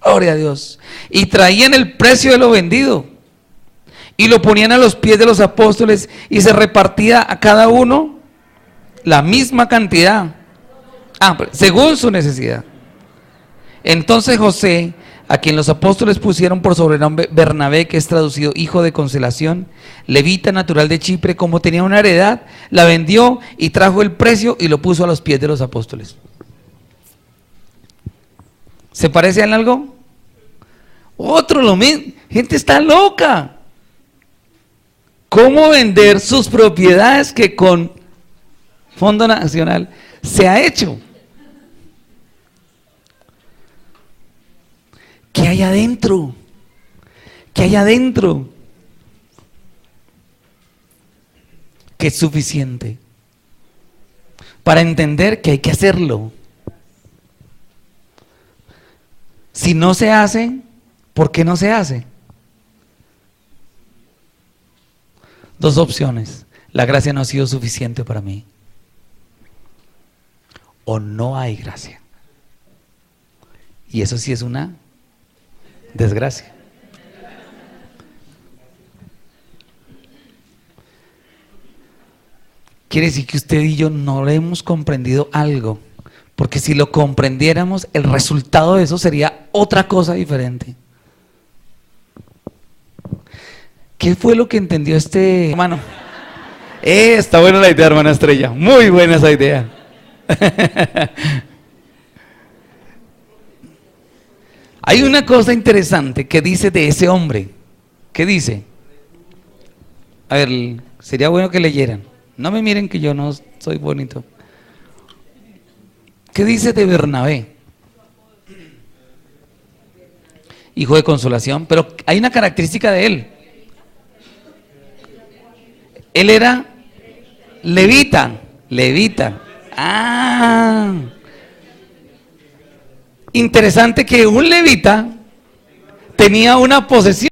gloria a Dios, y traían el precio de lo vendido y lo ponían a los pies de los apóstoles, y se repartía a cada uno la misma cantidad, según su necesidad. Entonces José, a quien los apóstoles pusieron por sobrenombre Bernabé, que es traducido hijo de consolación, levita natural de Chipre, como tenía una heredad, la vendió y trajo el precio y lo puso a los pies de los apóstoles. ¿Se parece en algo? Otro lo mismo. Gente está loca. ¿Cómo vender sus propiedades que con Fondo Nacional se ha hecho? ¿Qué hay adentro? ¿Qué hay adentro? Que es suficiente para entender que hay que hacerlo. Si no se hace, ¿por qué no se hace? Dos opciones. La gracia no ha sido suficiente para mí. O no hay gracia. Y eso sí es una desgracia. Quiere decir que usted y yo no le hemos comprendido algo, porque si lo comprendiéramos, el resultado de eso sería otra cosa diferente. ¿Qué fue lo que entendió este hermano? Está buena la idea, hermana Estrella, muy buena esa idea. Hay una cosa interesante que dice de ese hombre. ¿Qué dice? A ver, sería bueno que leyeran. No me miren que yo no soy bonito. ¿Qué dice de Bernabé? Hijo de consolación, pero hay una característica de él. Él era levita. Interesante que un levita tenía una posesión.